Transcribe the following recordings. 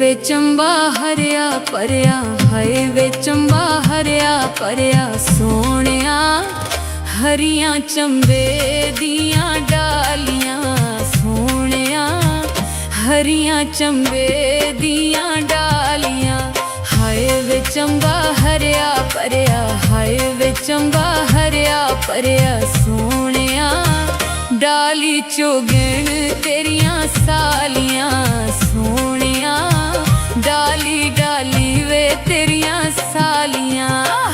ਵੇ ਚੰਬਾ ਹਰਿਆ ਭਰਿਆ, ਹਾਏ ਵੇ ਚੰਬਾ ਹਰਿਆ ਭਰਿਆ ਸੋਹਣਿਆ। ਹਰੀਆਂ ਚੰਬੇ ਦੀਆਂ ਡਾਲੀਆਂ ਸੋਹਣਿਆ, ਹਰੀਆਂ ਚੰਬੇ ਦੀਆਂ ਡਾਲੀਆਂ। ਹਾਏ ਵੇ ਚੰਬਾ ਹਰਿਆ ਭਰਿਆ, ਹਾਏ ਵੇ ਚੰਬਾ ਹਰਿਆ ਭਰਿਆ ਸੋਹਣਿਆ। ਡਾਲੀ ਚੋਗਣ ਤੇਰੀਆਂ ਸਾਲੀਆਂ ਸੋਹਣਿਆ, ਡਾਲੀ ਡਾਲੀ ਵੇ ਤੇਰੀਆਂ ਸਾਲੀਆਂ।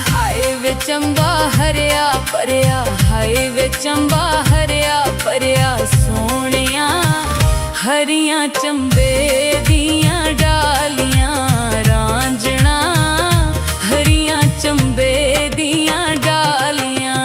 ਹਾਏ ਵੇ ਚੰਬਾ ਹਰਿਆ ਭਰਿਆ, ਹਾਏ ਵੇ ਚੰਬਾ ਹਰਿਆ ਭਰਿਆ ਸੋਹਣਿਆ। ਹਰੀਆਂ ਚੰਬੇ ਦੀਆਂ ਡਾਲੀਆਂ ਰਾਂਝਣਾ, ਹਰੀਆਂ ਚੰਬੇ ਦੀਆਂ ਡਾਲੀਆਂ।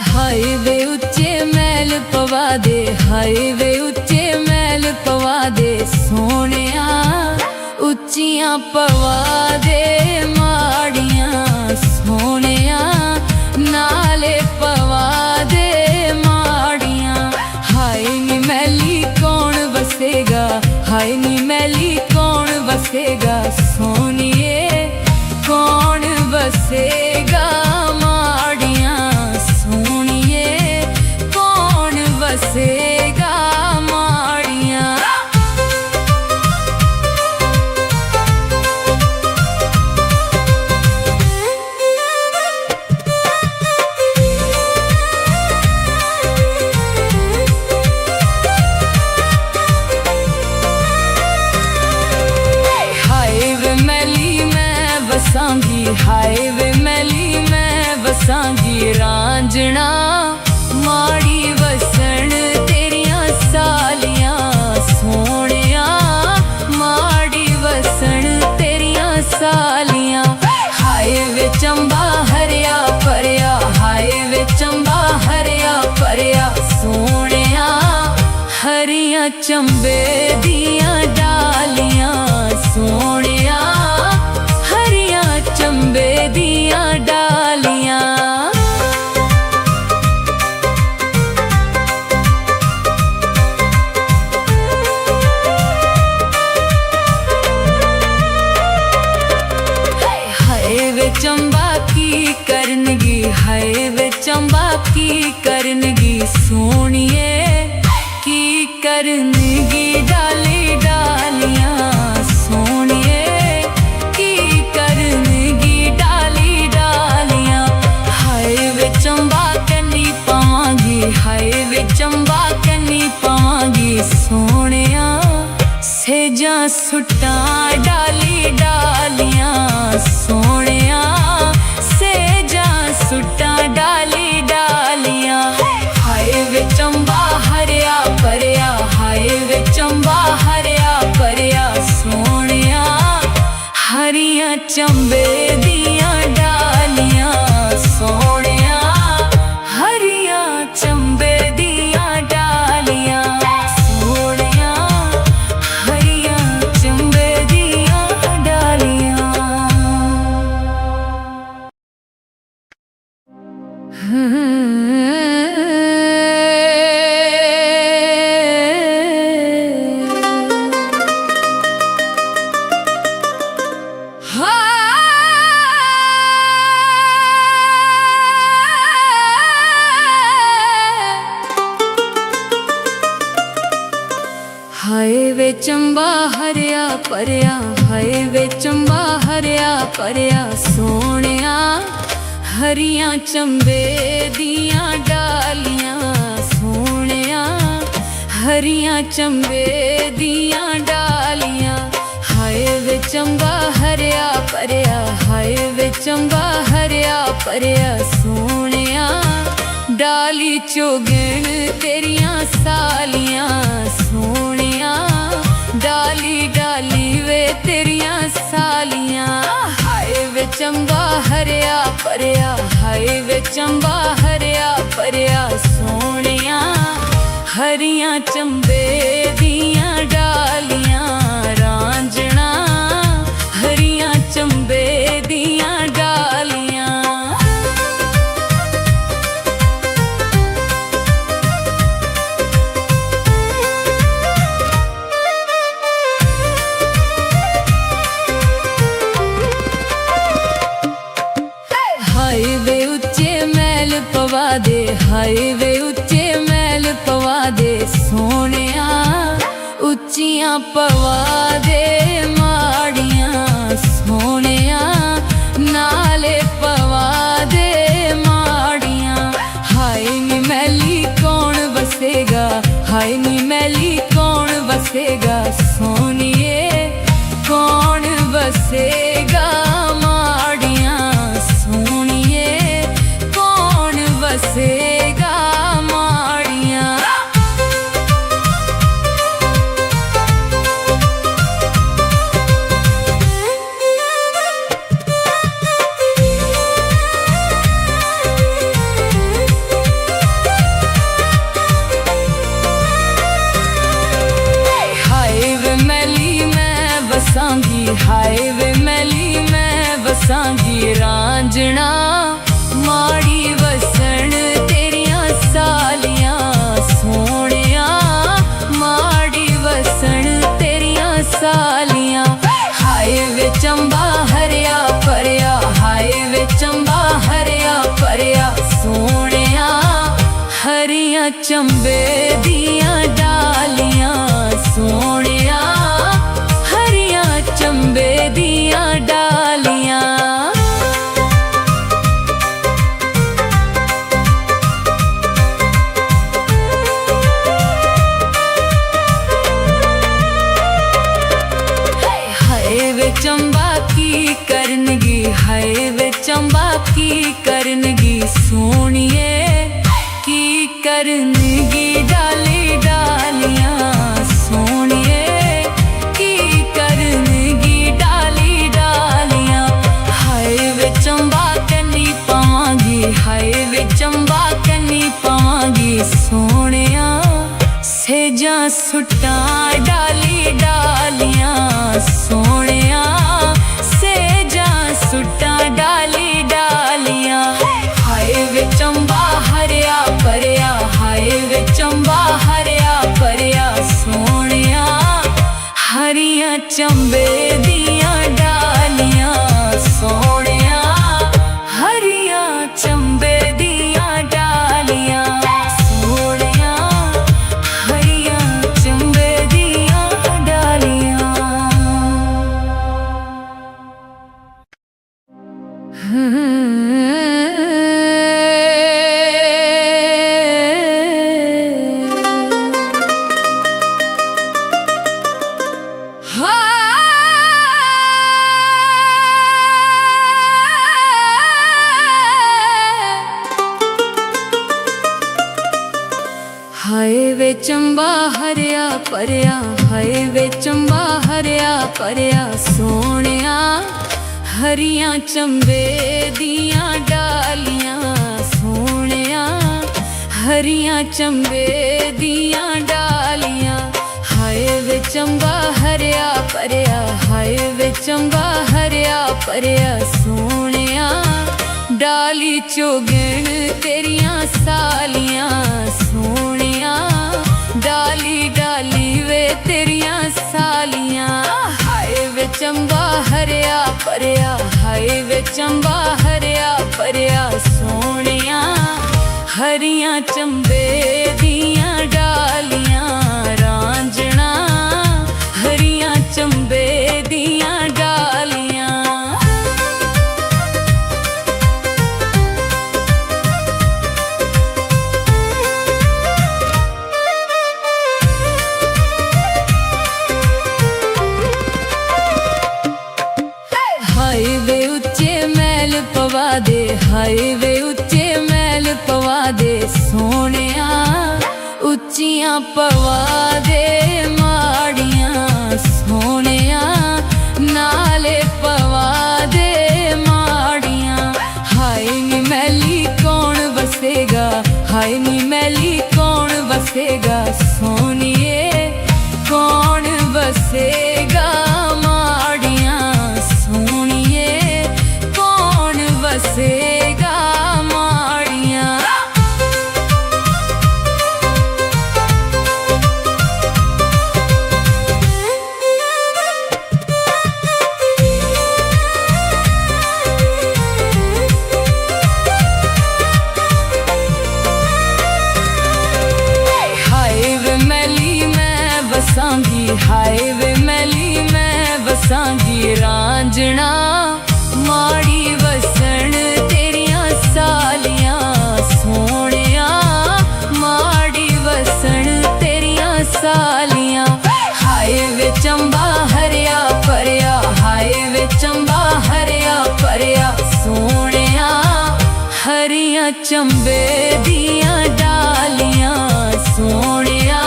ਹਾਏ ਵੇ ਉੱਚੇ ਮਹਿਲ ਪਵਾ ਦੇ, ਹਾਏ ਵੇ ਉੱਚੇ ਮਹਿਲ ਪਵਾ ਦੇ ਸੋਹਣਿਆ। ਉੱਚੀਆਂ ਪਵਾ ਦੇ ਮਾੜੀਆਂ ਸੋਹਣਿਆ, ਨਾਲੇ ਪਵਾ ਦੇ ਮਾੜੀਆਂ। ਹਾਏ ਨੀ ਮੈਲੀ ਕੌਣ ਵਸੇਗਾ, ਹਾਏ ਨੀ ਮੈਲੀ ਕੌਣ ਵਸੇਗਾ ਸੋਹਣੀਏ, ਕੌਣ ਵਸੇਗਾ ਮਾੜੀਆਂ ਸੋਹਣੀਏ, ਕੌਣ ਵਸੇਗਾ ਮਾੜੀਆਂ। ਹਾਏ ਵੇ ਮੈਲੀ ਮੈਂ ਵਸਾਂਗੀ, ਹਾਏ ਵੇ ਮੈਲੀ ਮੈਂ ਵਸਾਂਗੀ ਰਾਂਝਣਾ। ਮਾੜੀ ਵਸਣ ਤੇਰੀਆਂ ਸਾਲੀਆਂ ਸੋਹਣਿਆ, ਮਾੜੀ ਵਸਣ ਤੇਰੀਆਂ ਸਾਲੀਆਂ। ਹਾਏ ਵੇ ਚੰਬਾ ਹਰਿਆ ਭਰਿਆ, ਹਾਏ ਵੇ ਚੰਬਾ ਹਰਿਆ ਭਰਿਆ ਸੋਹਣਿਆ। ਹਰੀਆਂ ਚੰਬੇ ਦੀਆਂ ਡਾਲੀਆਂ ਸੋਹਣਿਆ, ਹਰੀਆਂ ਚੰਬੇ ਦੀਆਂ ਡਾਲੀਆਂ। ਹਾਏ ਵੇ ਚੰਬਾ ਕੀ ਕਰਨਗੀ, ਹਾਏ ਵੇ ਚੰਬਾ ਕੀ ਕਰਨਗੀ ਸੋਹਣੀਏ, ਕੀ ਕਰਨਗੀ ਡਾਲੀ ਡਾਲੀਆਂ ਸੋਹਣੀਏ, ਕੀ ਕਰਨਗੀ ਡਾਲੀ ਡਾਲੀਆਂ। ਹਾਏ ਵੇ ਚੰਬਾ ਕੰਨੀ ਪਾਵਾਂਗੀ, ਹਾਏ ਵੇ ਚੰਬਾ ਕੰਨੀ ਪਾਵਾਂਗੀ ਸੋਹਣਿਆ। ਸੇਜਾਂ ਸੁੱਟਾਂ ਡਾਲੀ ਡਾਲੀਆਂ ਸੋਹਣਿਆ, ਸੇਜਾਂ ਸੁੱਟਾਂ ਡਾਲੀ ਡਾਲੀਆਂ। ਹਾਏ ਵੇ ਚੰਬਾ ਹਰਿਆ ਭਰਿਆ, ਹਾਏ ਵੇ ਚੰਬਾ ਹਰਿਆ ਭਰਿਆ ਸੋਹਣਿਆ। ਹਰੀਆਂ ਚੰਬੇ ਦੀਆਂ ਡਾਲੀਆਂ ਸੋਹਣਿਆ, ਹਰੀਆਂ ਚੰਬੇ ਦੀਆਂ ਡਾਲੀਆਂ ਸੋਹਣਿਆ, ਹਰੀਆਂ ਚੰਬੇ ਦੀਆਂ ਡਾਲੀਆਂ। ਹਾਏ ਵੇ ਚੰਬਾ ਹਰਿਆ ਭਰਿਆ, ਹਾਏ ਵੇ ਚੰਬਾ ਹਰਿਆ ਭਰਿਆ ਸੋਹਣਿਆ। ਹਰੀਆਂ ਚੰਬੇ ਦੀਆਂ ਡਾਲੀਆਂ ਸੋਹਣਿਆ, ਹਰੀਆਂ ਚੰਬੇ ਦੀਆਂ ਡਾਲੀਆਂ। ਹਾਏ ਵੇ ਚੰਬਾ ਹਰਿਆ ਭਰਿਆ, ਹਾਏ ਵੇ ਚੰਬਾ ਹਰਿਆ ਭਰਿਆ ਸੋਹਣਿਆ। ਡਾਲੀ ਚੋਗਣ ਤੇਰੀਆਂ ਸਾਲੀਆਂ ਸੋਹਣਿਆ, ਡਾਲੀ ਡਾਲੀ ਵੇ ਤੇਰੀਆਂ ਸਾਲੀਆਂ। ਹਾਏ ਵੇ ਚੰਬਾ ਹਰਿਆ ਭਰਿਆ, ਹਾਏ ਵੇ ਚੰਬਾ ਹਰਿਆ ਭਰਿਆ ਸੋਹਣਿਆ। ਹਰੀਆਂ ਚੰਬੇ ਦੀਆਂ ਡਾਲੀਆਂ ਰਾਂਝਣਾ, हाय वे उच्चे महल पवा दे सोहणिया, उच्चियां पवा दे माड़ियां सोहणिया, नाले पवा दे माड़ियां। हाय नी मैली कौन बसेगा, हाय नी मैली कौन बसेगा सोहणिए, कौन बसेगा माड़ियां सोहणिए, कौन बसेगा माड़ियां। हाय वे मैली मैं बसांगी रांझना, माड़ी वसन तेरियां सालियां सोहणिया, माड़ी वसन तेरियां सालियां। हाय वे चंबा हरिया भरिया, हाय वे चंबा हरिया भरिया सोहणिया, हरियां चंबे दियां डालियां सोहणिया, चंबे दियां डालियां। हाय वे चंबा की करनगी, हाय वे चंबा की करनगी सोहणिए, की करनगी डाली डालियां सोहणिए, की करनगी डाली डालियां। हाय वे चंबा कन्नी पावांगी, हाय वे चंबा कन्नी पावांगी सोहणिया, सेजां सुट्टां डाली डालियां सोहणिया, सेजां सुट्टां डाली डालियां। हाय वे चंबा हरिया भरिया, हाय वे चंबा हरिया भरिया सोहणिया, हरियां चंबे दियां डालियां सोहणिया, हरियां चंबे दियां डालियां सोहणिया, हरियां चंबे दियां डालियां। हाय वे चंबा हरिया भरिया, हाय वे चंबा हरिया भरिया सोहणिया, हरियां चंबे दियां डालियां सोहणिया, हरियां चंबे दियां डालियां। हाय वे चंबा हरिया भरिया, हाय वे चंबा हरिया भरिया सोहणिया, डाली चोगण तेरियां सालियां सोहणिया, डाली डाली वे तेरियां सालियां। हाय वे चंबा हरिया भरिया, हाय वे चंबा हरिया भरिया सोहणिया, हरियां चंबे दियां डालियां रांझना, हरियां चंबे दियां डालियां। हाय वे उच्चे महल पवा दे, हाय वे उच्चे महल पवा दे सोहणिया, उच्चियां पवा दे माड़ियां सोहणिया, नाले पवा दे माड़ियां। हाय नी मैली कौन बसेगा, हाय नी मैली कौन बसेगा सोहणिए, कौन बसेगा माड़ियां सोहणिए, कौन बसेगा माड़ियां। बसांगी, हाय वे मैली मैं बसांगी। रांझणा माड़ी वसन तेरियां सालियां सोहणिया, माड़ी वसन तेरियां सालियां। हाय वे चंबा हरिया भरिया, हाय वे चंबा हरिया भरिया सोहणिया। हरियां चंबे दियां डालियां सोहणिया,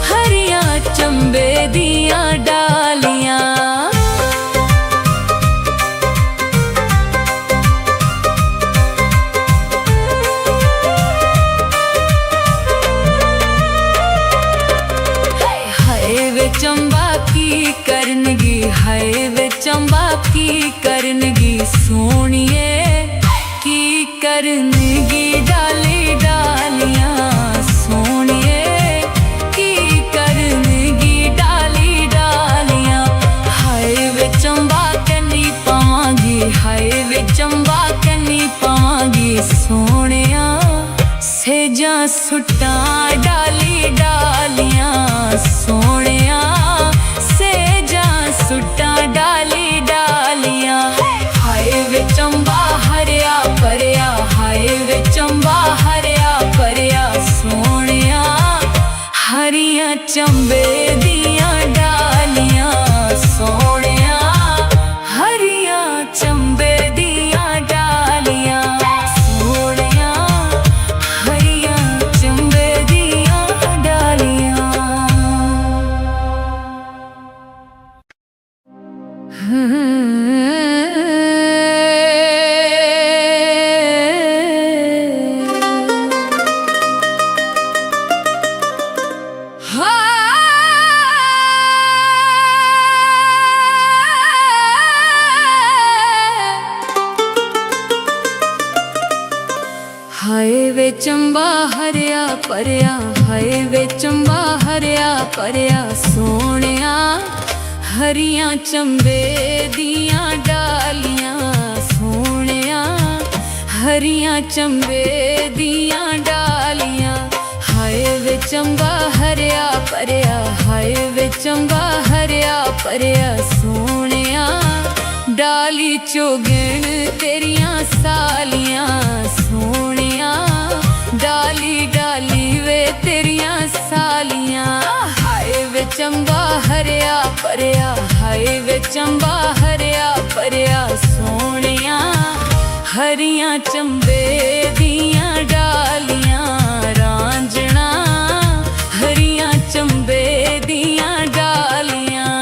हरियां चंबे दियां डालियां। हाय वे चंबा की करनगी, हाय वे चंबा की करनगी सोहणिए, की करनगी डाली डालियां सोहणिए, की करनगी डाली डालियां। हाय वे चंबा कन्नी पावांगी, हाय वे चंबा कन्नी पावांगी सोहणिया। सेजां सुट्टां डाली डालियां सोहणिया, सेजां सुट्टां डाली डालियां। हाय वे चंबा हरिया भरिया, हाय वे चंबा हरिया भरिया सोहणिया। हरियां चंबे दियां डालियां सोहणिया, हरियां चंबे दियां डालियां सोहणिया, हरियां चंबे दियां डालियां। हाय वे चंबा हरिया भरिया, हाय वे चंबा हरिया भरिया सोहणिया। हरियां चंबे दियां डालियां सोहणिया, हरियां चंबे दियां डालियां। हाय वे चंबा हरिया भरिया, हाय वे चंबा हरिया भरिया सोहणिया। डाली चोगण तेरियां सालियां सोहणिया, डाली डाली वे तेरियां सालियां। हाय वे चंबा हरिया भरिया, हाय वे चंबा हरिया भरिया सोहणिया। हरियां चंबे दियां डालियां रांझणा, हरियां चंबे दियां डालियां।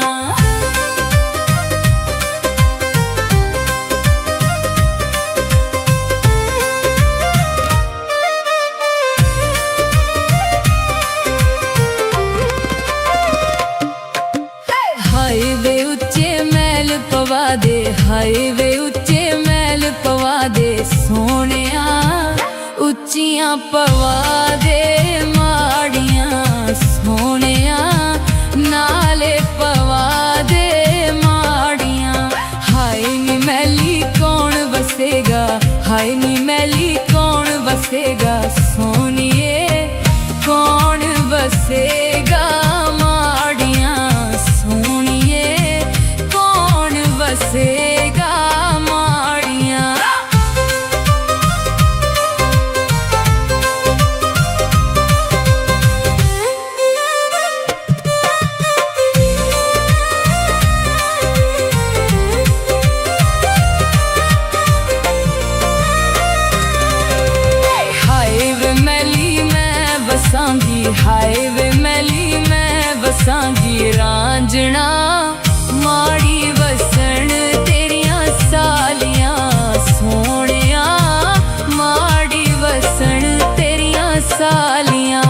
हाय वे उच्चे मैल पवा दे, हाय वे उच्चे मैल पवा दे सोहणिया। उच्चियां पवा दे माड़ियां सोहणिया, नाले पवा दे माड़ियां। हाय नी मैली कौन बसेगा, हाय नी मैली कौन बसेगा सोहणिए, कौन बसेगा माड़ियां सोहणिए, कौन बसेगा माड़ियां। हाय वे मैली मैं बसांगी, हाय वे मैली मैं बसांगी। रांझणा माड़ी वसन तेरियां सालियां सोहणिया, माड़ी वसन तेरियां सालियां।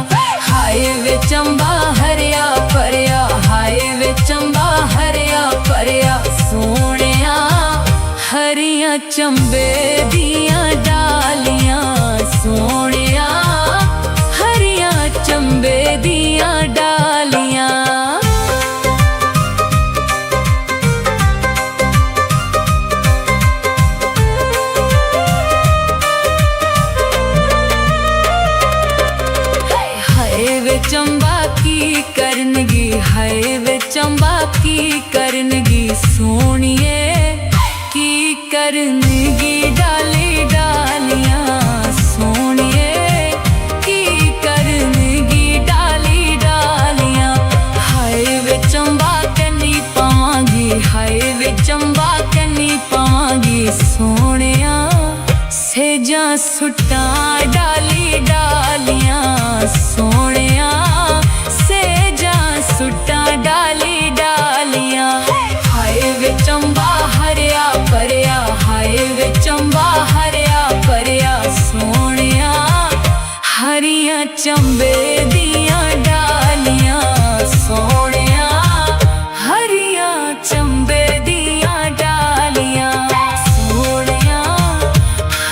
हाय वे चंबा हरिया भरिया, हाय वे चंबा हरिया भरिया सोहणिया। हरियां चंबे दियां डालियां सोहणिया, हरियां चंबे दियां डालियां। हाय वे चंबा की करनगी, हाय वे चंबा की करनगी सोनिए, की करनगी डाली डालियां सोनिए, की करनगी डाली डालियां। हाय वे चंबा कन्नी पावांगी, हाय वे चंबा कन्नी पावांगी सोनिया, सेजा सुट्टा डाली डालियां सोनिया, सेजा सुट्टा डाली डालियां। हाय वे चंबा हरिया परिया, हाय वे चंबा हरिया परिया सोनिया, हरिया चंबे दियां डालियां सोनिया, हरिया चंबे दियां डालियां सोनिया,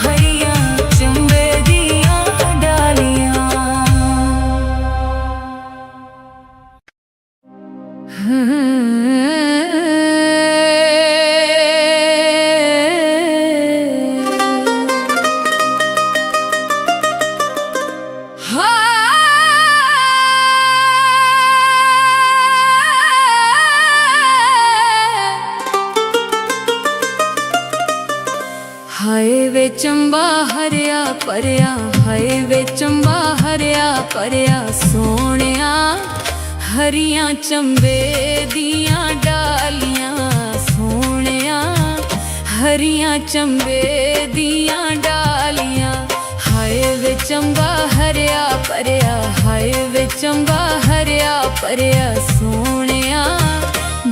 हरिया चंबे दियां डालियां। हाय वे चंबा हरिया परिया, हाय वे चंबा हरिया परिया सोनिया, हरिया चंबे दियां डालियां सोनिया, हरिया चंबे दियां डालियां। हाय वे चंबा हरिया परिया, हाय वे चंबा हरिया परिया सोनिया,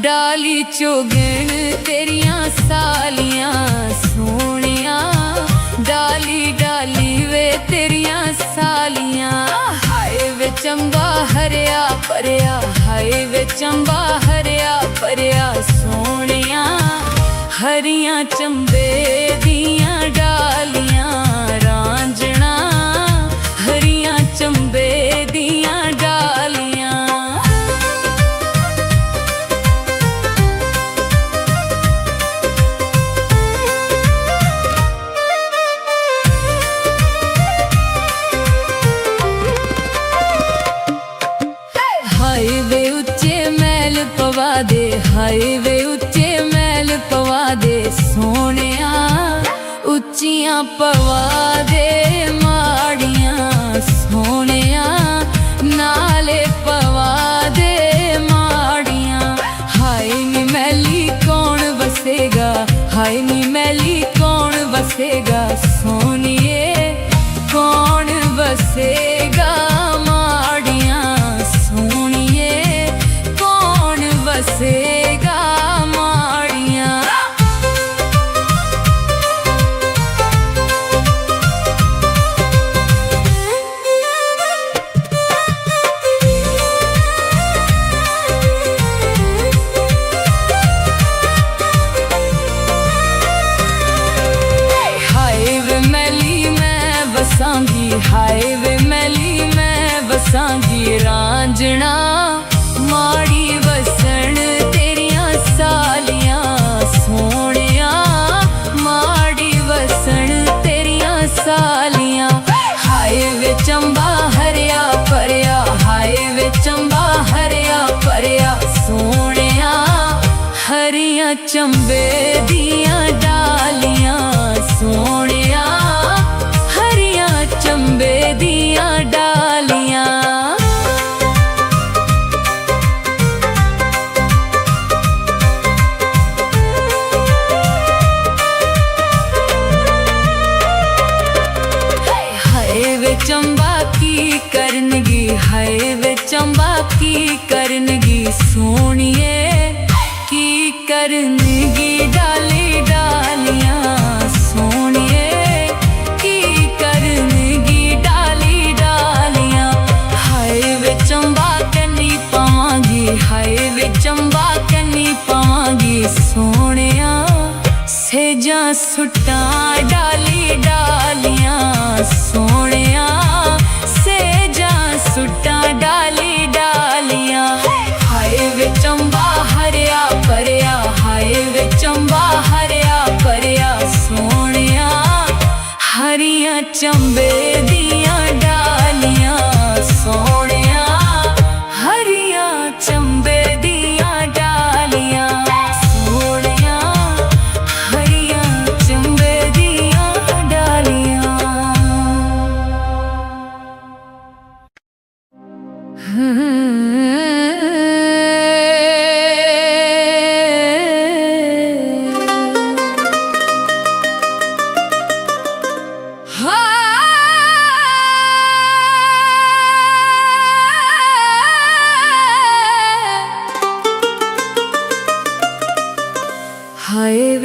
डाली चोगण तेरियां सालियां सोनिया, डाली डाली वे तेरियां सालियां। हाय वे चंबा हरिया परिया, हाय वे चंबा हरिया परिया सोनिया, हरिया चंबे दियां डालियां रांझना, हरिया चंबे दियां डालियां। हाय वे उच्चे मैल पवा दे, हाय वे उच्चे मैल पवा दे सोनिया, उच्चियां पवा दे माड़ियां सोनिया, नाले पवा दे माड़ियां। हाय नी मैली कौन बसेगा, हाय नी मैली कौन बसेगा सोनिए, कौन बसेगा माड़ियां सोनिए, कौन बसेगा माड़ियां। हाय वे मैली मैं बसांगी, हाय वे मैली मैं बसांगी रांझना, माड़ी वसन तेरियां सालियां सोनिया, माड़ी वसन तेरियां सालियां। हाय वे चंबा हरिया परिया, हाय वे चंबा हरिया परिया सोनिया, हरिया चंबे दियां डालियां सोनिया, हरिया चंबे दियां डालियां। हाय वे चंबा की करनगी, हाय वे चंबा की करनगी सोनिए, की करनगी डाली डालियां सोनिए, की करनगी डाली डालियां। हाय वे चंबा कन्नी पावांगी, हाय वे चंबा कन्नी पावांगी सोनिया, सेजा सुट्टा डाली डालियां सोनिया, सेजा सुट्टा डाली डालियां। हाय वे चंबा हरिया परिया, हाय वे चंबा हरिया परिया सोनिया, हरिया चंबे दियां डालियां सोनिया, हरिया चंबे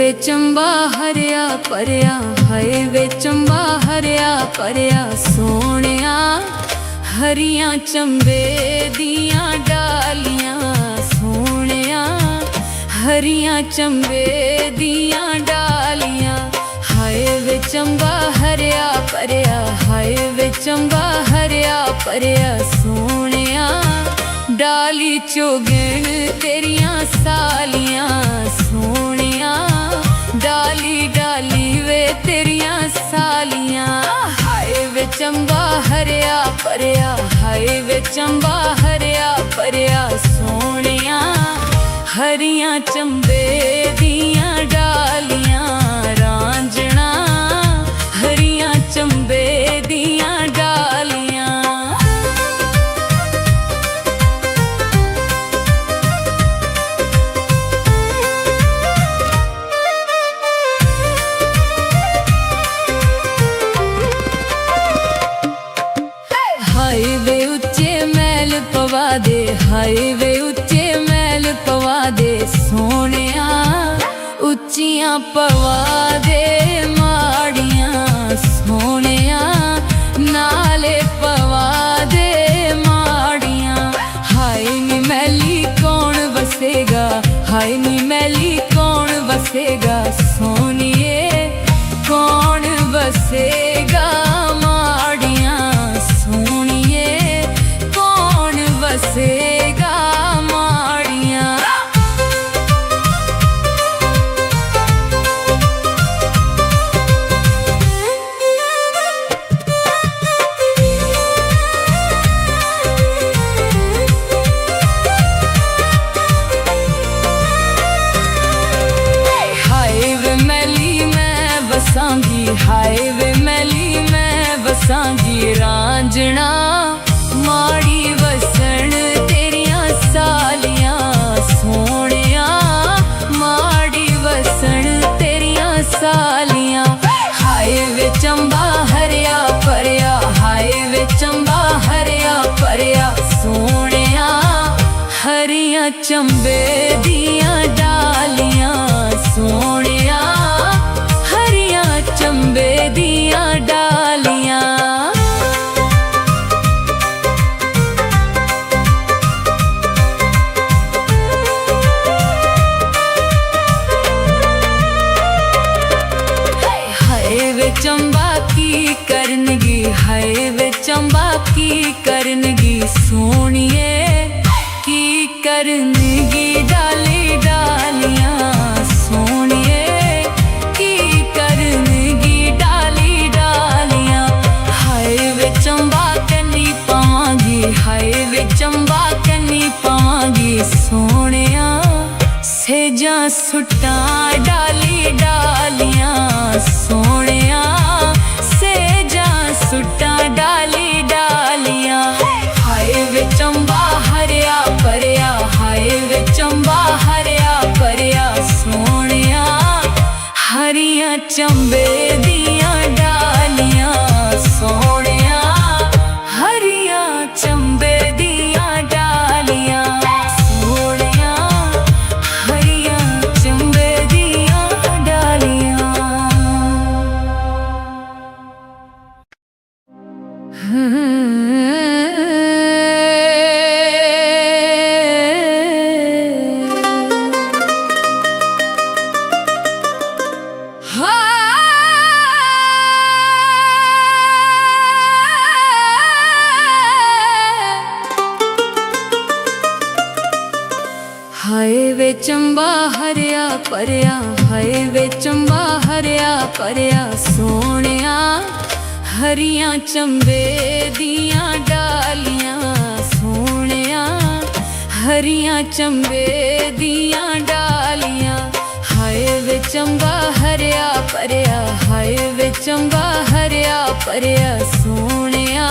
ਵੇ ਚੰਬਾ ਹਰਿਆ ਭਰਿਆ, ਹਾਏ ਵੇ ਚੰਬਾ ਹਰਿਆ ਭਰਿਆ ਸੋਹਣਿਆ। ਹਰੀਆਂ ਚੰਬੇ ਦੀਆਂ ਡਾਲੀਆਂ ਸੋਹਣਿਆ, ਹਰੀਆਂ ਚੰਬੇ ਦੀਆਂ ਡਾਲੀਆਂ। ਹਾਏ ਵੇ ਚੰਬਾ ਹਰਿਆ ਭਰਿਆ, ਹਾਏ ਵੇ ਚੰਬਾ ਹਰਿਆ ਭਰਿਆ ਸੋਹਣਿਆ। ਡਾਲੀ ਚੋਗਣ ਤੇਰੀਆਂ ਸਾਲੀਆਂ ਸੋਹਣਿਆ, ਡਾਲੀ ਡਾਲੀ ਵੇ ਤੇਰੀਆਂ ਸਾਲੀਆਂ। ਹਾਏ ਵੇ ਚੰਬਾ ਹਰਿਆ ਭਰਿਆ, ਹਾਏ ਵੇ ਚੰਬਾ ਹਰਿਆ ਭਰਿਆ ਸੋਹਣਿਆ। ਹਰੀਆਂ ਚੰਬੇ ਦੀਆਂ ਡਾਲੀਆਂ ਰਾਂਝਣਾ, ਹਰੀਆਂ ਚੰਬੇ ਦੀਆਂ ਡਾਲੀਆਂ। ਹਾਏ ਵੇ ਉੱਚੇ ਮਹਿਲ ਪਵਾ ਦੇ, ਹਾਏ ਵੇ ਉੱਚੇ ਮਹਿਲ ਪਵਾ ਦੇ ਸੋਹਣਿਆ। ਉੱਚੀਆਂ ਪਵਾ ਦੇ ਮਾੜੀਆਂ ਸੋਹਣਿਆ, ਨਾਲੇ ਪਵਾ ਦੇ ਮਾੜੀਆਂ। ਹਾਏ ਨੀ ਮੈਲੀ ਕੌਣ ਵਸੇਗਾ, ਹਾਏ ਨੀ ਮੈਲੀ ਕੌਣ ਵਸੇਗਾ ਸੋਹਣੀਏ, ਕੌਣ ਵਸੇਗਾ ਮਾੜੀਆਂ ਸੋਹਣੀਏ, ਕੌਣ ਵਸੇਗਾ ਮਾੜੀਆਂ। ਹਾਏ ਵੇ ਮੈਲੀ ਮੈਂ ਵਸਾਂਗੀ, ਹਾਏ ਵੇ ਮੈਲੀ ਮੈਂ ਵਸਾਂਗੀ ਰਾਂਝਣਾ। ਮਾੜੀ ਵਸਣ ਤੇਰੀਆਂ ਸਾਲੀਆਂ ਸੋਹਣਿਆ, ਮਾੜੀ ਵਸਣ ਤੇਰੀਆਂ ਸਾਲੀਆਂ। ਹਾਏ ਵੇ ਚੰਬਾ ਹਰਿਆ ਭਰਿਆ, ਹਾਏ ਵੇ ਚੰਬਾ ਹਰਿਆ ਭਰਿਆ ਸੋਹਣਿਆ। ਹਰੀਆਂ ਚੰਬੇ ਦੀਆਂ ਡਾਲੀਆਂ ਸੋਹਣਿਆ, ਹਰੀਆਂ ਚੰਬੇ ਦੀਆਂ ਡਾਲੀਆਂ। ਹਾਏ ਵੇ ਚੰਬਾ ਕੀ ਕਰਨਗੀ, ਹਾਏ ਵੇ ਚੰਬਾ ਕੀ ਕਰਨਗੀ ਸੋਹਣੀਏ, ਕੀ ਕਰਨਗੀ ਡਾਲੀ ਡਾਲੀਆਂ ਸੋਹਣੀਏ, ਕੀ ਕਰਨਗੀ ਡਾਲੀ ਡਾਲੀਆਂ। ਹਾਏ ਵੇ ਚੰਬਾ ਕੰਨੀ ਪਾਵਾਂਗੀ, ਹਾਏ ਵੇ ਚੰਬਾ ਕੰਨੀ ਪਾਵਾਂਗੀ ਸੋਹਣਿਆ। ਸੇਜਾਂ ਸੁੱਟਾਂ ਡਾਲੀ ਡਾਲੀਆਂ ਸੋਹਣਿਆ, ਸੇਜਾਂ ਸੁੱਟਾਂ ਡਾਲੀ ਡਾਲੀਆਂ। ਹਾਏ ਵੇ ਚੰਬਾ ਹਰਿਆ ਭਰਿਆ, ਹਾਏ ਵੇ ਚੰਬਾ ਹਰਿਆ ਭਰਿਆ ਸੋਹਣਿਆ। ਹਰੀਆਂ ਚੰਬੇ ਦੀਆਂ ਡਾਲੀਆਂ ਸੋਹਣਿਆ, ਹਰੀਆਂ ਚੰਬੇ ਦੀਆਂ ਡਾਲੀਆਂ ਸੋਹਣਿਆ, ਹਰੀਆਂ ਚੰਬੇ ਦੀਆਂ ਡਾਲੀਆਂ। ਹਾਏ ਵੇ ਚੰਬਾ ਹਰਿਆ ਭਰਿਆ, ਹਾਏ ਵੇ ਚੰਬਾ ਹਰਿਆ ਭਰਿਆ ਸੋਹਣਿਆ। ਹਰੀਆਂ ਚੰਬੇ ਦੀਆਂ ਡਾਲੀਆਂ ਸੋਹਣਿਆ, ਹਰੀਆਂ ਚੰਬੇ ਦੀਆਂ ਡਾਲੀਆਂ। ਹਾਏ ਵੇ ਚੰਬਾ ਹਰਿਆ ਭਰਿਆ, ਹਾਏ ਵੇ ਚੰਬਾ ਹਰਿਆ ਭਰਿਆ ਸੋਹਣਿਆ।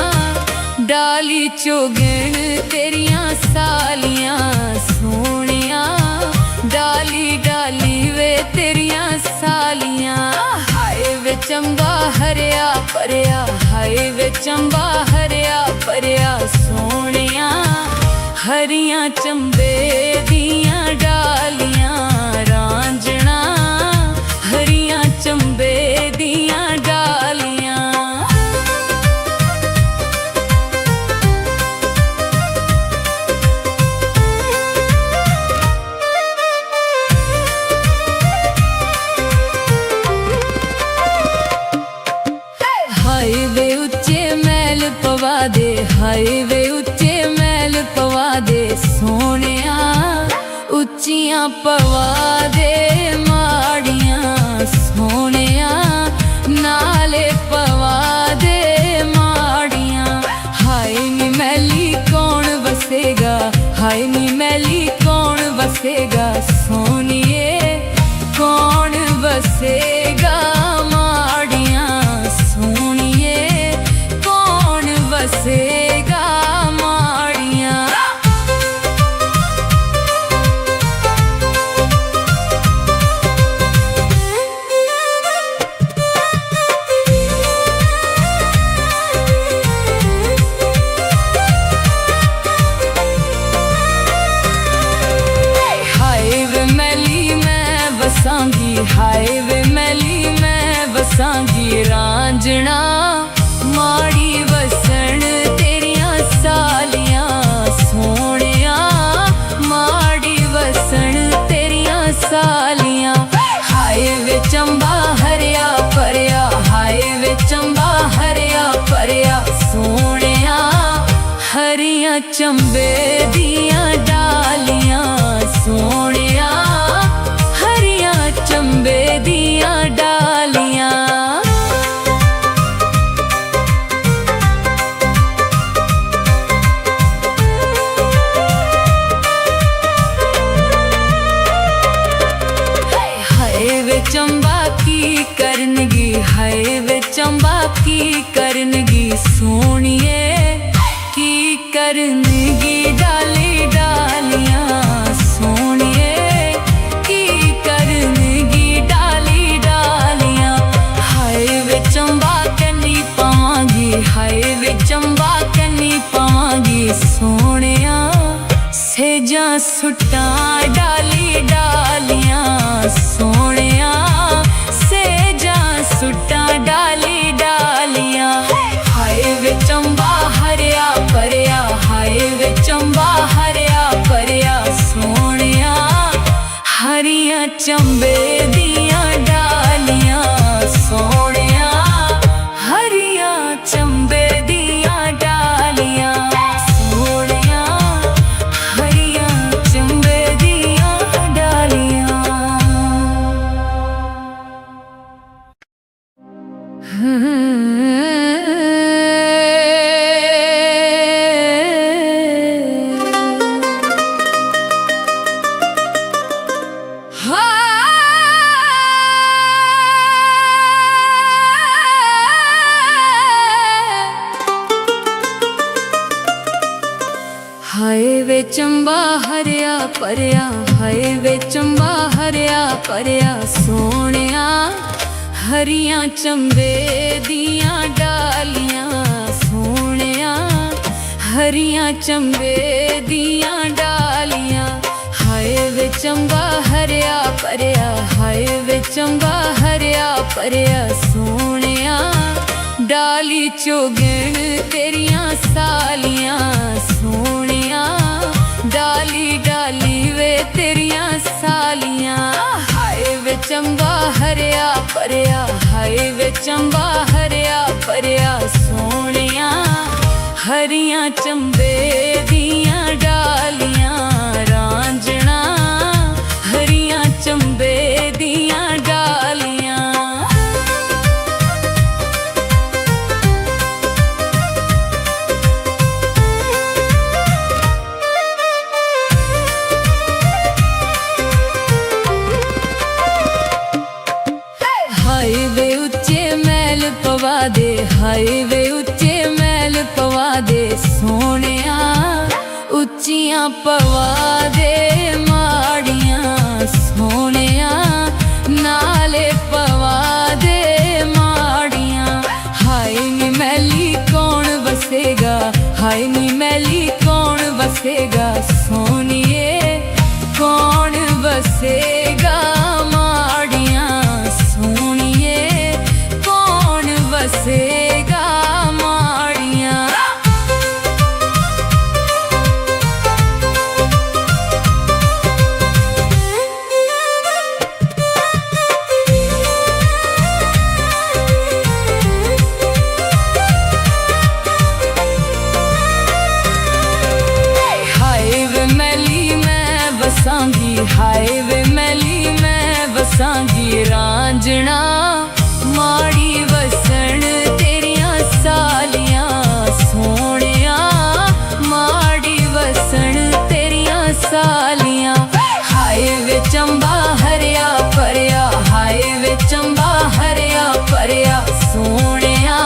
ਡਾਲੀ ਚੋਗਣ ਤੇਰੀਆਂ ਸਾਲੀਆਂ ਸੋਹਣਿਆ, ਡਾਲੀ ਡਾਲੀ ਵੇ ਤੇਰੀਆਂ ਸਾਲੀਆਂ। ਹਾਏ ਵੇ ਚੰਬਾ ਹਰਿਆ ਭਰਿਆ, ਹਾਏ ਵੇ ਚੰਬਾ ਹਰਿਆ ਭਰਿਆ ਸੋਹਣਿਆ। ਹਰੀਆਂ ਚੰਬੇ ਦੀਆਂ ਡਾਲੀਆਂ ਰਾਂਝਣਾ, सोहणिया उच्चियां पवा दे माड़ियां सोहणिया नाले पवा दे माड़ियां। हाय नी मैली कौन बसेगा, हाय नी मैली कौन बसेगा सोहणिए कौन बसेगा माड़ियां सोहणिए कौन बसेगा माड़ियां। हाय वे मैली मैं बसांगी रांझना माड़ी वसन तेरियां सालियां सोहणिया माड़ी वसन तेरियां सालियां। हाय वे चंबा हरिया परया, हाय वे चंबा हरिया परया सोहणिया हरियां चंबे दियां डालियां सोहणिया चंबे दियां डालियां। हाय वे चंबा की करनगी, हाय वे चंबा की करनगी सोहणिए की करनगी डाली डालियां सोहणिए हाय वे चंबा कन्नी पावांगी सोहणिया सेजा सुट्टा डाली डालियां सोहणिया सेजा सुट्टा डाली डालियां। हाय वे चंबा हरिया परया, हाय वे चंबा हरिया परया सोहणिया हरियां चंबे दियां डालियां सोहणिया हरियां चंबे दियां डालियां सोहणिया हरियां चंबे दियां डालियां। हाय वे चंबा हरिया परया, हाय वे चंबा हरिया परया सोहणिया हरियां चंबे दियां डालियां सोहणिया हरियां चंबे दियां डालियां। हाय वे चंबा हरिया परया, हाय वे चंबा हरिया परया सोहणिया डाली चोगण तेरियां सालियां सोहणिया डाली डाली वे तेरियां सालियां। हाय वे चंबा हरिया परया, हाय वे चंबा हरिया परया सोहणिया हरियां चंबे दियां डालियां रांझना हरियां चंबे दियां डालियां। हाय वे उच्चे मैल पवा दे, हाय वे उच्चे मैल पवा दे सोहणिया उच्चियां पवा दे माड़ियां सोहणिया नाले पवा दे माड़ियां। हाय नी मैली कौन बसेगा, हाय नी मैली कौन बसेगा सोहणिए कौन बसेगा माड़ियां सोहणिए कौन बसेगा माड़ियां। वसांगी रांझणा माड़ी वसन तेरियां सालियां सोहणिया माड़ी वसन तेरियां सालियां। हाय वे चंबा हरिया भरिया हाय वे चंबा हरिया भरिया सोहणिया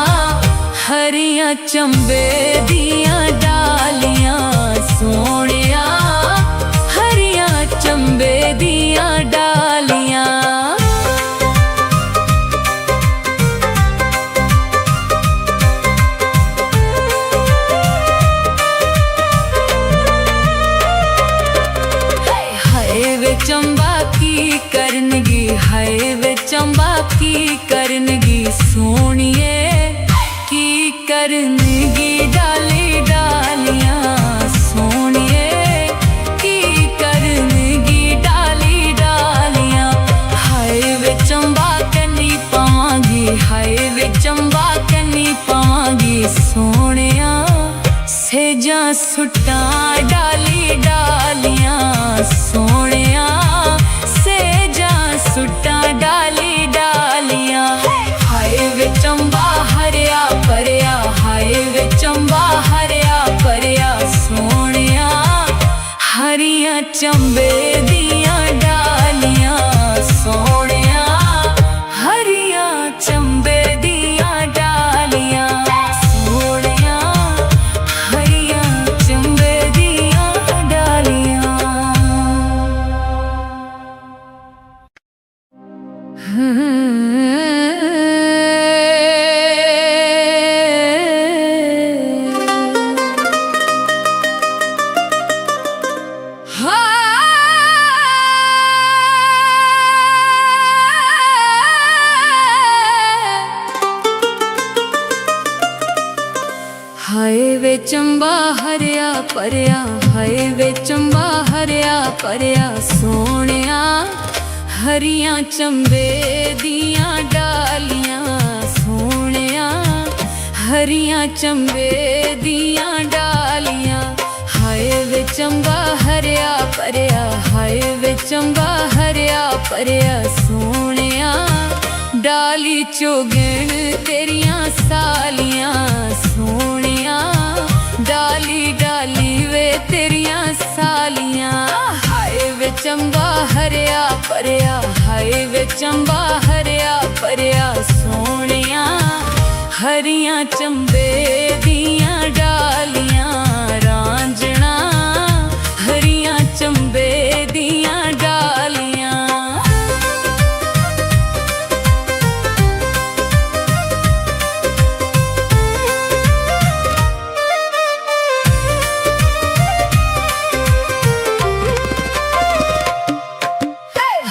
हरियां चंबे दियां डालियां सोहणिया हरियां चंबे दियां डालियां। हाय वे चंबा की करनगी हाय वे चंबा की करनगी सोहणिए की करनगी डाली डालियां सोहणिए की करनगी डाली डालियां। हाय वे चंबा कन्नी पावांगी हाय वे चंबा कन्नी पावांगी सोहणिया सेजां सुट्टां डाली डालियां सोहणिया सेजां सुट्टां डाली डालियां। हाय वे चंबा हरिया भरिया हाय वे चंबा हरिया भरिया सोहणिया हरियां चंबे दियां डालियां सोहणिया हरियां चंबे दियां डालियां सोहणिया हरियां चंबे दियां डालियां। हाय वे चंबा हरिया भरिया हाय वे चंबा हरिया भरिया सोहणिया हरियां चंबे दियां डालियां सोहणिया हरियां चंबे दियां डालियां। हाय वे चंबा हरिया भरिया हाय वे चंबा हरिया भरिया सोहणिया डाली चोगण तेरियां सालियां सोहणिया डाली डाली वे तेरियां सालियां। हाय वे चंबा हरिया भरिया हाय वे चंबा हरिया भरिया सोहणिया हरियां चंबे दियां डालियां रांझणा हरियां चंबे दियां डालियां।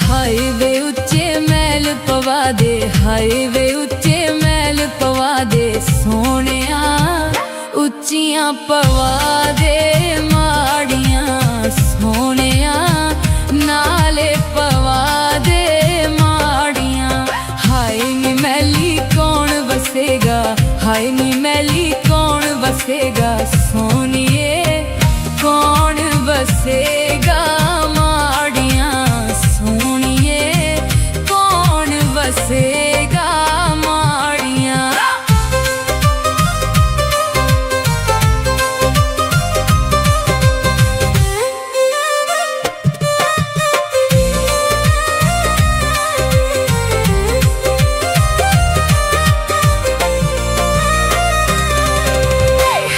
हाय वे उच्चे महल पवा दे हाय वे उच्चे महल पवा दे सोहणिया उच्चियां पवा दे माड़ियां सोहणिया नाले पवा दे माड़ियां। हाय नी मैली कौन बसेगा हाय नी मैली कौन बसेगा सोहणिए कौन बसेगा माड़ियां सोहणिए कौन बसेगा माड़ियां।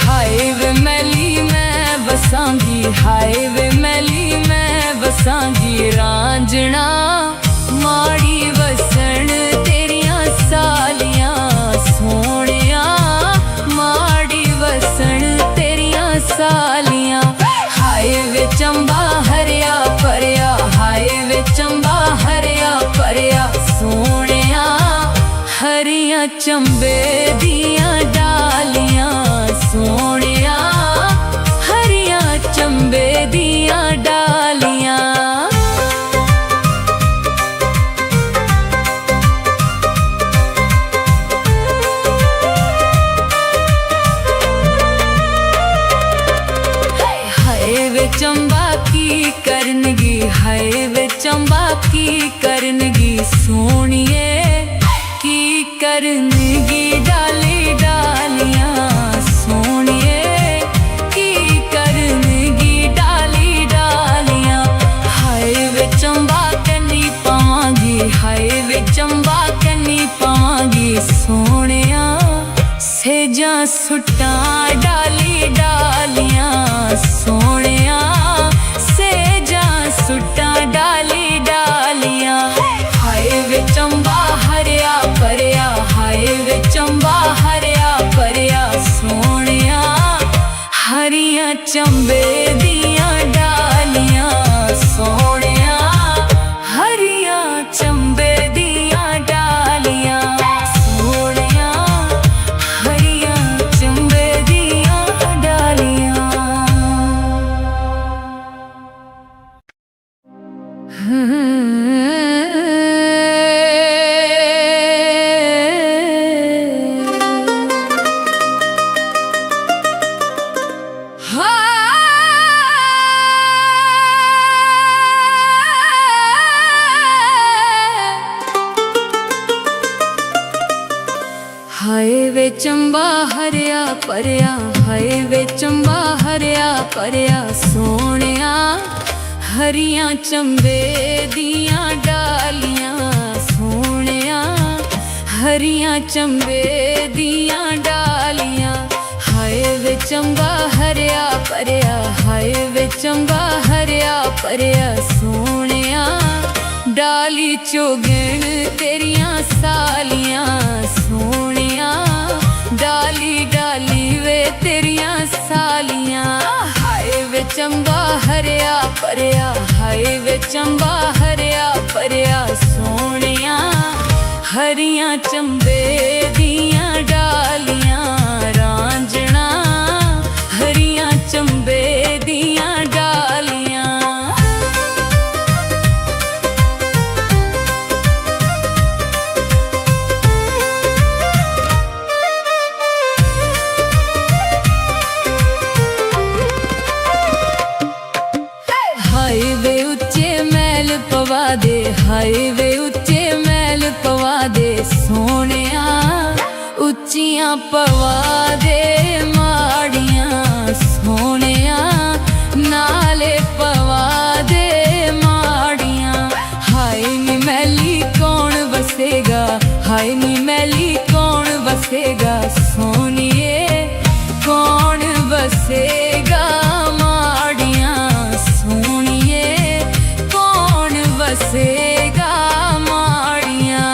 हाय वे मैली मैं बसांगी हाय वे मैली मैं बसांगी रांझणा माड़ी वसन तेरियां सालियां सोहणिया माड़ी वसन तेरियां सालियां। हाय वे चंबा हरिया भरिया हाय वे चंबा हरिया भरिया सोहणिया हरियां चंबे दियां डालियां सोहणिया हरियां चंबे दियां डालियां। हाय वे चंबा की करनगी हाय वे चंबा की करनगी सोनिए, की करनगी डाली डालियां सोनिए, की करनगी डाली डालियां। हाय वे चंबा कन्नी पावांगी, हाय वे चंबा कन्नी पावांगी सोनिया, सेजा सुट्टा डाली डालियां सोनिया, सेजा सुट्टा डाली डालियां। हाय वे चंबा हरिया परिया, हाय वे चंबा हरिया परिया सोनिया, हरिया चंबे दियां डालियां सोनिया, हरिया चंबे दियां डालियां सोनिया, हरिया चंबे दियां डालियां। हाय वे चंबा हरिया परिया, हाय वे चंबा हरिया परिया सोनिया, हरिया चंबे दियां डालियां सोनिया, हरिया चंबे दियां डालियां। हाय वे चंबा हरिया परिया, हाय वे चंबा हरिया परिया सोनिया, डाली चोगण तेरियां सालियां सोनिया, डाली डाली वे तेरियां सालियां। हाय वे चंबा हरिया परिया, हाय वे चंबा हरिया परिया सोनिया, हरिया चंबे दियां डालियां रांझना, हरिया चंबे दियां डालियां। हाय वे उच्चे मैल पवा दे, हाय वे उच्चे मैल पवा दे सोनिया, उच्चियां पवा दे माड़ियां सोनिया, नाले पवा दे माड़ियां। हाय नी मैली कौन बसेगा, हाय नी मैली कौन बसेगा सोनिए, कौन बसेगा माड़ियां सोनिए, कौन बसेगा माड़ियां।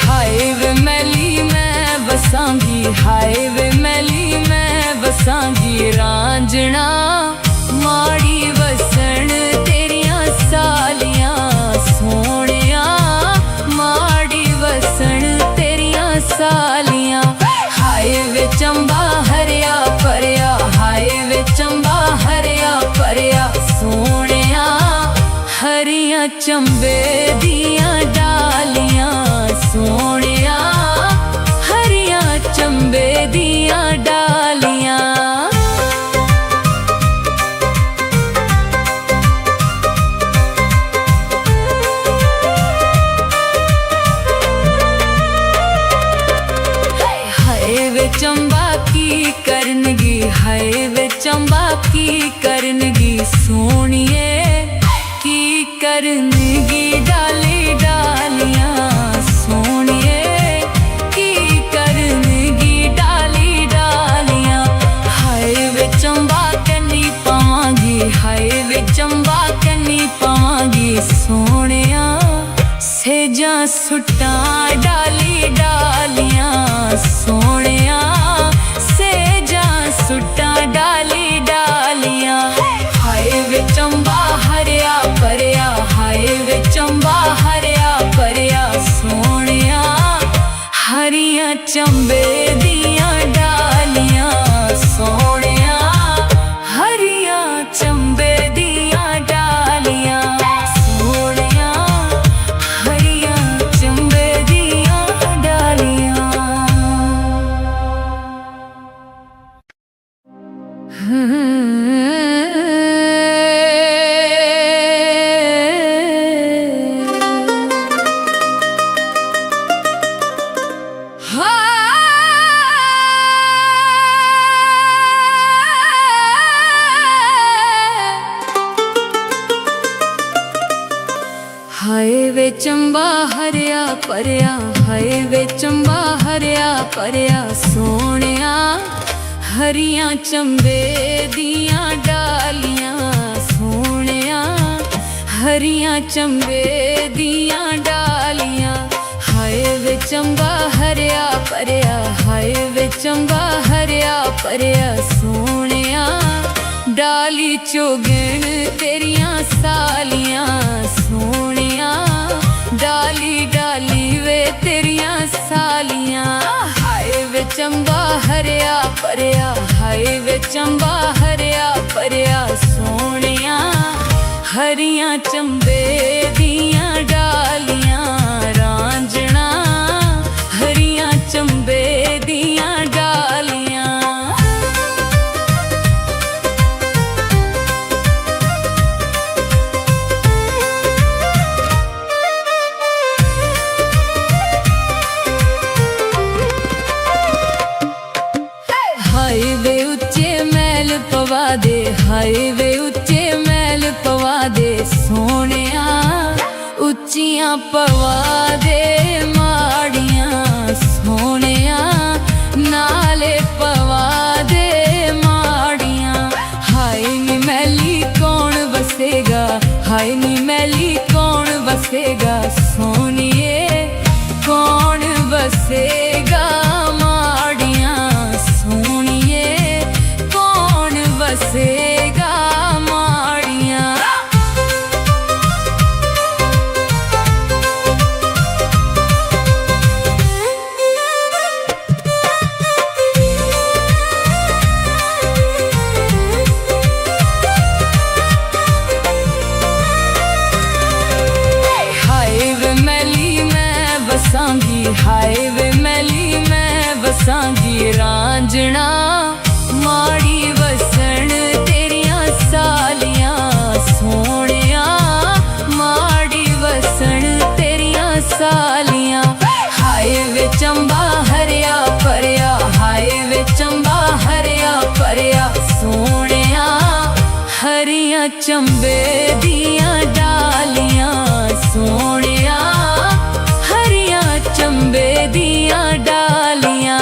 हाय वे मैली मैं बसांगी, हाय वे मैली मैं बसांगी रांझना, माड़ी वसन तेरियां सालियां सोनिया, माड़ी वसन तेरियां सालियां। हाय वे चंबा हरिया परिया, हाय वे चंबा हरिया परिया सोनिया, हरिया चंबे दियां डालियां सोनिया, हरिया चंबे दियां डालियां। हाय वे चंबा की करनगी, हाय वे चंबा की करनगी सोनिए, की करनगी डाली डालियां सोनिए, की करनगी डाली डालियां। हाय वे चंबा कन्नी पावांगी, हाय वे चंबा कन्नी पावांगी सोनिया, सेजा सुट्टा डाली डालियां सोनिया, सेजा सुट्टा डाली डालियां। हाय वे चंबा हरिया परिया, हाय वे चंबा हरिया परिया सोनिया, हरिया चंबे दियां डालियां सोनिया, हरिया चंबे दियां ਵੇ ਚੰਬਾ ਹਰਿਆ ਭਰਿਆ, ਹਾਏ ਵੇ ਚੰਬਾ ਹਰਿਆ ਭਰਿਆ ਸੋਹਣਿਆ। ਹਰੀਆਂ ਚੰਬੇ ਦੀਆਂ ਡਾਲੀਆਂ ਸੋਹਣਿਆ, ਹਰੀਆਂ ਚੰਬੇ ਦੀਆਂ ਡਾਲੀਆਂ। ਹਾਏ ਵੇ ਚੰਬਾ ਹਰਿਆ ਭਰਿਆ, ਹਾਏ ਵੇ ਚੰਬਾ ਹਰਿਆ ਭਰਿਆ ਸੋਹਣਿਆ। ਡਾਲੀ ਚੋਗਣ ਤੇਰੀਆਂ ਸਾਲੀਆਂ ਸੋਹਣਿਆ, ਡਾਲੀ ਡਾਲੀ ਵੇ ਤੇਰੀਆਂ ਸਾਲੀਆਂ। ਹਾਏ ਵੇ ਚੰਬਾ ਹਰਿਆ ਭਰਿਆ, ਹਾਏ ਵੇ ਚੰਬਾ ਹਰਿਆ ਭਰਿਆ ਸੋਹਣਿਆ। ਹਰੀਆਂ ਚੰਬੇ ਦੀਆਂ ਡਾਲੀਆਂ ਰਾਂਝਣਾ, ਹਰੀਆਂ ਚੰਬੇ ਦੀਆਂ ਡਾਲੀਆਂ। ਹਾਏ ਵੇ ਉੱਚੇ ਮਹਿਲ ਪਵਾ ਦੇ, ਹਾਏ ਵੇ ਉੱਚੇ ਮਹਿਲ ਪਵਾ ਦੇ ਸੋਹਣਿਆ। ਉੱਚੀਆਂ ਪਵਾ ਦੇ ਮਾੜੀਆਂ ਸੋਹਣਿਆ, ਨਾਲੇ ਪਵਾ ਦੇ ਮਾੜੀਆਂ। ਹਾਏ ਨੀ ਮੈਲੀ ਕੌਣ ਵਸੇਗਾ, ਹਾਏ ਨੀ ਮੈਲੀ ਕੌਣ ਵਸੇਗਾ ਸੋਹਣੀਏ, ਕੌਣ ਵਸੇਗਾ ਮਾੜੀਆਂ ਸੋਹਣੀਏ, ਕੌਣ ਵਸੇਗਾ ਮਾੜੀਆਂ। ਹਾਏ ਵੇ ਮੈਲੀ ਮੈਂ ਵਸਾਂਗੀ, ਹਾਏ ਵੇ ਮੈਲੀ ਮੈਂ ਵਸਾਂਗੀ ਰਾਂਝਣਾ। ਮਾੜੀ ਵਸਣ ਤੇਰੀਆਂ ਸਾਲੀਆਂ ਸੋਹਣਿਆ, ਮਾੜੀ ਵਸਣ ਤੇਰੀਆਂ ਸਾਲੀਆਂ। ਹਾਏ ਵੇ ਚੰਬਾ ਹਰਿਆ ਭਰਿਆ, ਹਾਏ ਵੇ ਚੰਬਾ ਹਰਿਆ ਭਰਿਆ ਸੋਹਣਿਆ। ਹਰੀਆਂ ਚੰਬੇ ਦੀਆਂ ਡਾਲੀਆਂ ਸੋਹਣਿਆ, ਹਰੀਆਂ ਚੰਬੇ ਦੀਆਂ ਡਾਲੀਆਂ।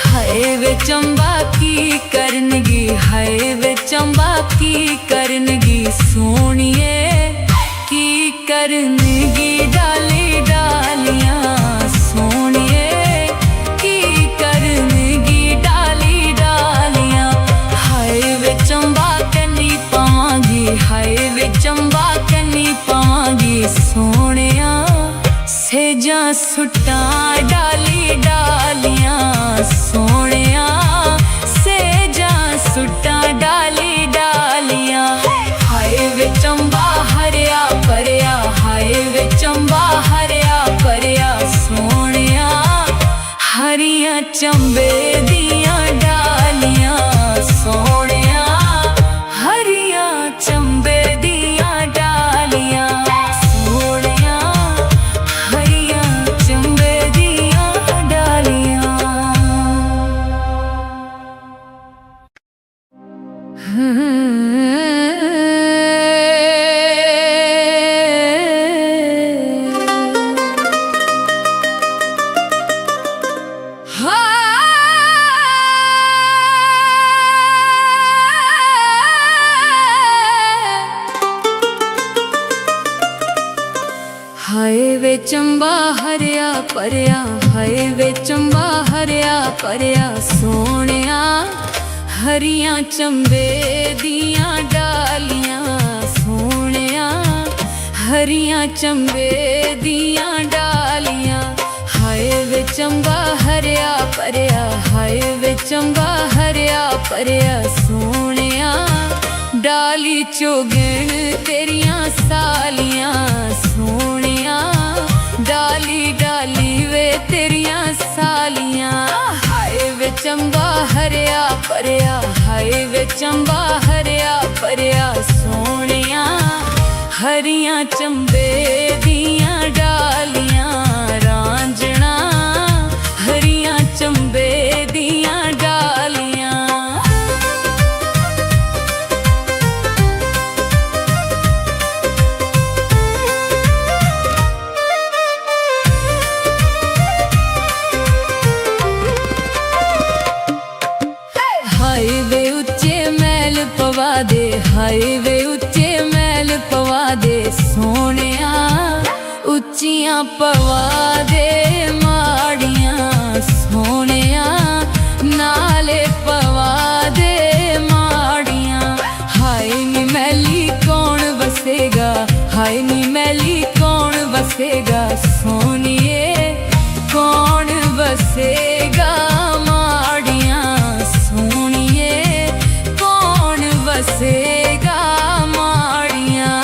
ਹਾਏ ਵੇ ਚੰਬਾ ਕੀ ਕਰਨਗੀ, ਹਾਏ ਵੇ ਚੰਬਾ ਕੀ ਕਰਨਗੀ ਸੋਹਣੀਏ, ਕੀ ਕਰਨਗੀ ਡਾਲੀ ਡਾਲੀਆਂ ਸੋਹਣੀਏ, ਕੀ ਕਰਨਗੀ ਡਾਲੀ ਡਾਲੀਆਂ। ਹਾਏ ਵੇ ਚੰਬਾ ਕੰਨੀ ਪਾਵਾਂਗੀ, ਹਾਏ ਵੇ ਚੰਬਾ ਕੰਨੀ ਪਾਵਾਂਗੀ ਸੋਹਣਿਆ। ਸੇਜਾਂ ਸੁੱਟਾਂ ਡਾਲੀ ਡਾਲੀਆਂ ਸੋਹਣਿਆ, ਸੇਜਾਂ ਸੁੱਟਾਂ ਡਾਲੀ ਡਾਲੀਆਂ। ਹਾਏ ਵੇ ਚੰਬਾ ਹਰਿਆ ਭਰਿਆ, ਹਾਏ ਵੇ ਚੰਬਾ ਹਰਿਆ ਭਰਿਆ ਸੋਹਣਿਆ। ਹਰੀਆਂ ਚੰਬੇ ਦੀਆਂ ਡਾਲੀਆਂ ਸੋਹਣਿਆ, ਹਰੀਆਂ ਚੰਬੇ ਦੀਆਂ ਡਾਲੀਆਂ ਸੋਹਣਿਆ, ਹਰੀਆਂ ਚੰਬੇ ਦੀਆਂ ਡਾਲੀਆਂ। ਹਾਏ ਵੇ ਚੰਬਾ ਹਰਿਆ ਭਰਿਆ, ਹਾਏ ਵੇ ਚੰਬਾ ਹਰਿਆ ਭਰਿਆ ਸੋਹਣਿਆ। ਹਰੀਆਂ ਚੰਬੇ ਦੀਆਂ ਡਾਲੀਆਂ ਸੋਹਣਿਆ, ਹਰੀਆਂ ਚੰਬੇ ਦੀਆਂ ਡਾਲੀਆਂ। ਹਾਏ ਵੇ ਚੰਬਾ ਹਰਿਆ ਭਰਿਆ, ਹਾਏ ਵੇ ਚੰਬਾ ਹਰਿਆ ਭਰਿਆ ਸੋਹਣਿਆ। ਡਾਲੀ ਚੋਗਣ ਤੇਰੀਆਂ ਸਾਲੀਆਂ ਸੋਹਣਿਆ, ਡਾਲੀ ਡਾਲੀ ਵੇ ਤੇਰੀਆਂ ਸਾਲੀਆਂ। ਹਾਏ ਵੇ ਚੰਬਾ ਹਰਿਆ ਭਰਿਆ, ਹਾਏ ਵੇ ਚੰਬਾ ਹਰਿਆ ਭਰਿਆ ਸੋਹਣਿਆ। ਹਰੀਆਂ ਚੰਬੇ ਦੀਆਂ ਡਾਲੀਆਂ ਰਾਂਝਣਾ, ਸੋਹਣਿਆ ਉੱਚੀਆਂ ਪਵਾ ਦੇ ਮਾੜੀਆਂ ਸੋਹਣਿਆ ਨਾਲੇ ਪਵਾ ਦੇ ਮਾੜੀਆਂ ਹਾਏ ਨੀ ਮੈਲੀ ਕੌਣ ਵਸੇਗਾ ਹਾਏ ਨੀ ਮੈਲੀ ਕੌਣ ਵਸੇਗਾ ਸੋਹਣੀਏ ਕੌਣ ਵਸੇਗਾ ਮਾੜੀਆਂ ਸੋਹਣੀਏ ਕੌਣ ਵਸੇਗਾ ਮਾੜੀਆਂ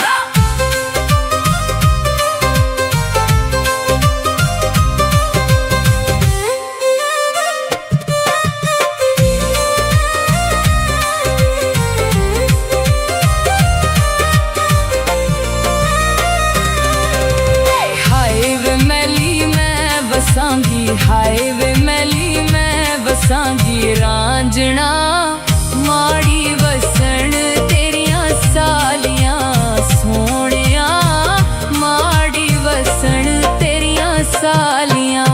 ਹਾਏ ਵੇ ਮੈਲੀ ਮੈਂ ਵਸਾਂਗੀ ਰਾਂਝਣਾ ਮਾੜੀ ਵਸਣ ਤੇਰੀਆਂ ਸਾਲੀਆਂ ਸੋਹਣਿਆ ਮਾੜੀ ਵਸਣ ਤੇਰੀਆਂ ਸਾਲੀਆਂ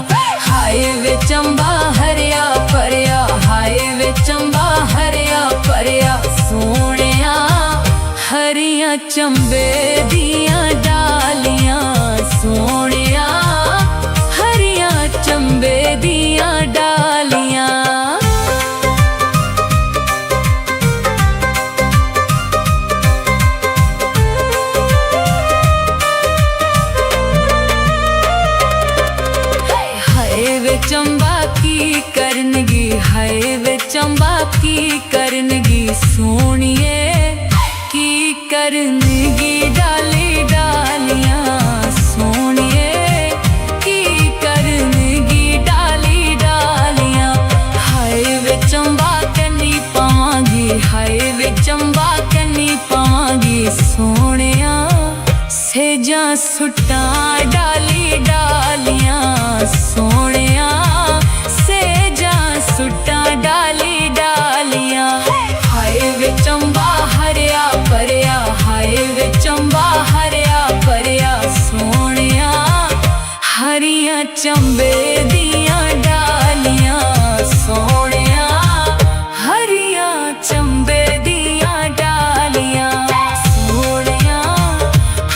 ਹਾਏ ਵੇ ਚੰਬਾ ਹਰਿਆ ਭਰਿਆ ਹਾਏ ਵੇ ਚੰਬਾ ਹਰਿਆ ਭਰਿਆ ਸੋਹਣਿਆ ਹਰੀਆਂ ਚੰਬੇ ਦੀਆਂ ਡਾਲੀਆਂ ਸੋਹਣਿਆ ਚੰਬੇ ਦੀਆਂ ਡਾਲੀਆਂ ਹਾਏ ਵੇ ਚੰਬਾ ਕੀ ਕਰਨਗੀ ਹਾਏ ਵੇ ਚੰਬਾ ਕੀ ਕਰਨਗੀ ਸੋਹਣੀਏ ਕੀ ਕਰਨਗੀ ਡਾਲੀ ਡਾਲੀਆਂ ਸੋਹਣੀਏ ਹਾਏ ਵੇ ਚੰਬਾ ਕੰਨੀ ਪਾਵਾਂਗੀ ਸੋਹਣਿਆ ਸੇਜਾਂ ਸੁੱਟਾਂ ਡਾਲੀ ਡਾਲੀਆਂ ਸੋਹਣਿਆ ਸੇਜਾਂ ਸੁੱਟਾਂ ਡਾਲੀ ਡਾਲੀਆਂ ਹਾਏ ਵੇ ਚੰਬਾ ਹਰਿਆ ਭਰਿਆ ਹਾਏ ਵੇ ਚੰਬਾ ਹਰਿਆ ਭਰਿਆ ਸੋਹਣਿਆ ਹਰੀਆਂ ਚੰਬੇ ਦੀਆਂ